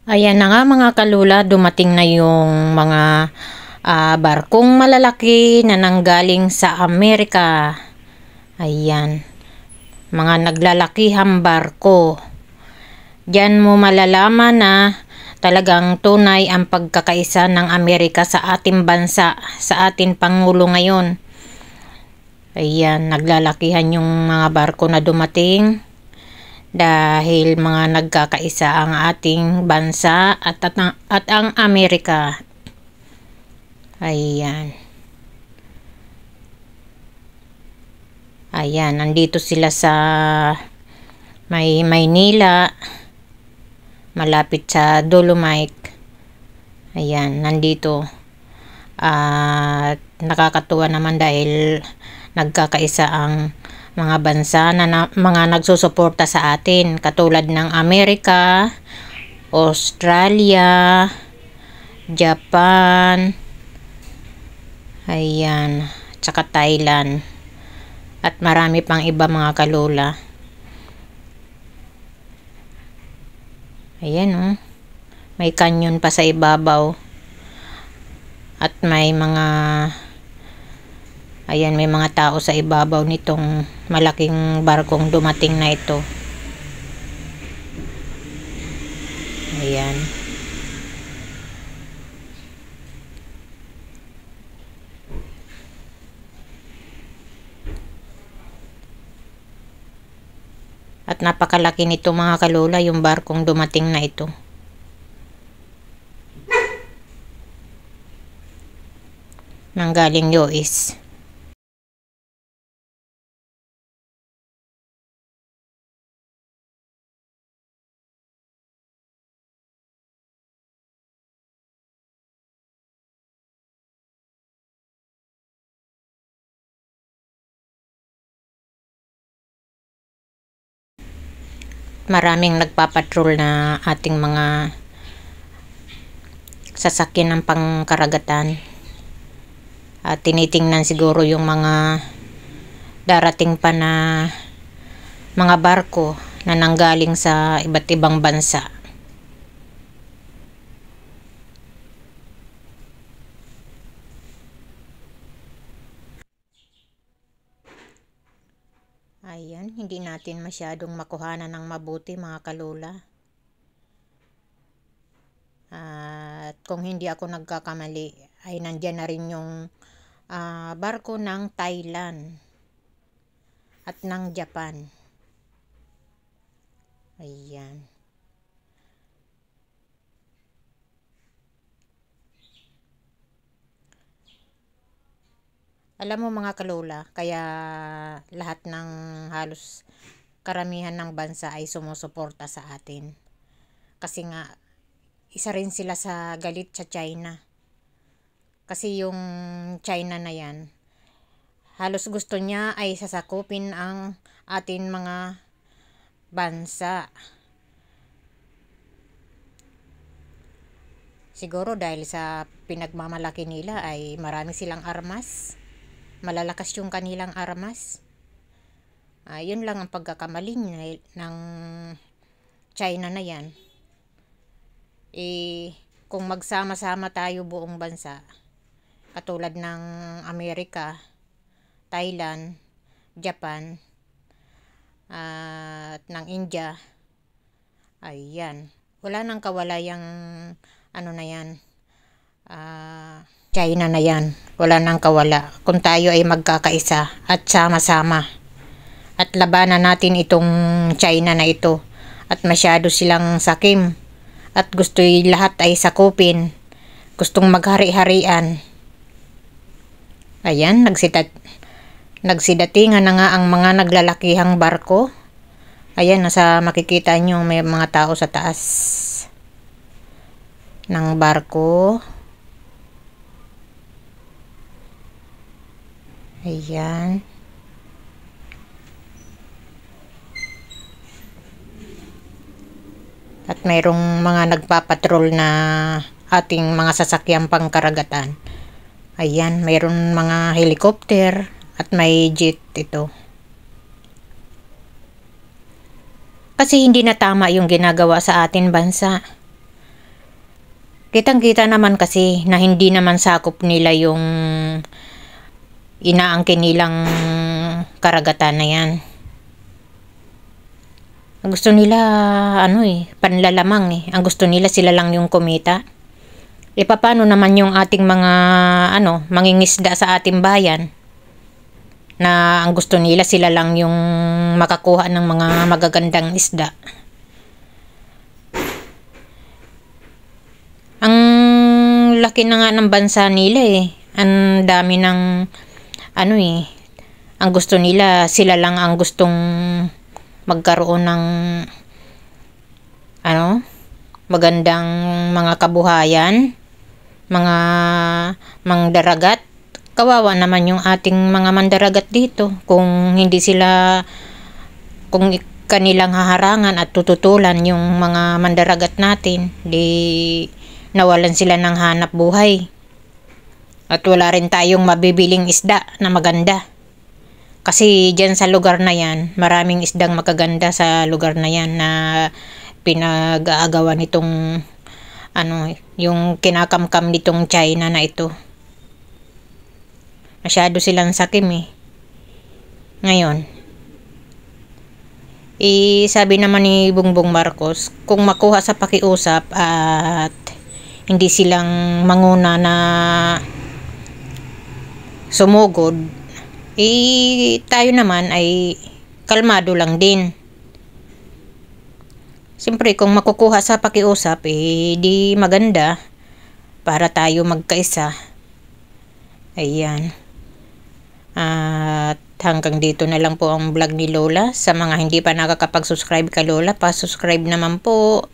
Ayan na nga mga kalula, dumating na yung mga barkong malalaki na nanggaling sa Amerika. Ayan, mga naglalakihang barko. Diyan mo malalaman na talagang tunay ang pagkakaisa ng Amerika sa ating bansa, sa ating Pangulo ngayon. Ayan, naglalakihan yung mga barko na dumating. Dahil mga nagkakaisa ang ating bansa at ang Amerika. Ayan. Ayan, nandito sila sa Maynila, malapit sa Dolomite. Ayan, nandito. At nakakatuwa naman dahil nagkakaisa ang mga bansa na mga nagsusuporta sa atin, katulad ng Amerika, Australia, Japan, ayan, tsaka Thailand, at marami pang iba mga kalula. Ayan oh, may canyon pa sa ibabaw, at may mga ayan, may mga tao sa ibabaw nitong malaking barkong dumating na ito. Ayan. At napakalaki nito mga kalula, yung barkong dumating na ito. Nanggaling US. Maraming nagpapatrol na ating mga sasakyan ng pangkaragatan. At tinitingnan siguro yung mga darating pa na mga barko na nanggaling sa iba't ibang bansa. Ayan, hindi natin masyadong makuhanan ng mabuti mga kalula. At kung hindi ako nagkakamali, ay nandyan na rin yung barko ng Thailand at ng Japan. Ayan. Alam mo mga kalula, kaya lahat ng halos karamihan ng bansa ay sumusuporta sa atin. Kasi nga, isa rin sila sa galit sa China. Kasi yung China na yan, halos gusto niya ay sasakupin ang atin mga bansa. Siguro dahil sa pinagmamalaki nila ay marami silang armas. Malalakas yung kanilang armas. Yun lang ang pagkakamali ng China na yan. Kung magsama-sama tayo buong bansa, katulad ng Amerika, Thailand, Japan, at ng India, ayan, wala nang kawalayang ano na yan, China na yan, wala nang kawala kung tayo ay magkakaisa at sama-sama at labanan natin itong China na ito. At masyado silang sakim at gusto lahat ay sakupin, gustong maghari-harian. Ayan, nagsidatingan na nga ang mga naglalakihang barko. Ayan, nasa makikita nyo may mga tao sa taas ng barko. Ayan. At mayroong mga nagpapatrol na ating mga sasakyang pangkaragatan. Ayan, mayroong mga helicopter at may jet ito. Kasi hindi na tama yung ginagawa sa ating bansa. Kitang-kita naman kasi na hindi naman sakop nila yung inaangkin nilang karagatan na yan. Ang gusto nila, panlalamang eh. Ang gusto nila sila lang yung kumita. E paano naman yung ating mga, mangingisda sa ating bayan? Na ang gusto nila sila lang yung makakuha ng mga magagandang isda. Ang laki na nga ng bansa nila eh. Ang dami ng, ang gusto nila, sila lang ang gustong magkaroon ng, magandang mga kabuhayan, mga mangdaragat. Kawawa naman yung ating mga mandaragat dito kung hindi sila, kung kanilang haharangan at tututulan yung mga mandaragat natin, di nawalan sila ng hanap buhay. At wala rin tayong mabibiling isda na maganda. Kasi dyan sa lugar na yan, maraming isdang magaganda sa lugar na yan na pinag-aagawan nitong yung kinakamkam nitong China na ito. Masyado silang sakim eh. Ngayon, sabi naman ni Bongbong Marcos, kung makuha sa pakiusap at hindi silang manguna na sumugod, tayo naman ay kalmado lang din. Siyempre, kung makukuha sa pakiusap, di maganda para tayo magkaisa. Ayan. At hanggang dito na lang po ang vlog ni Lola. Sa mga hindi pa nakakapag-subscribe kay Lola, pa-subscribe naman po.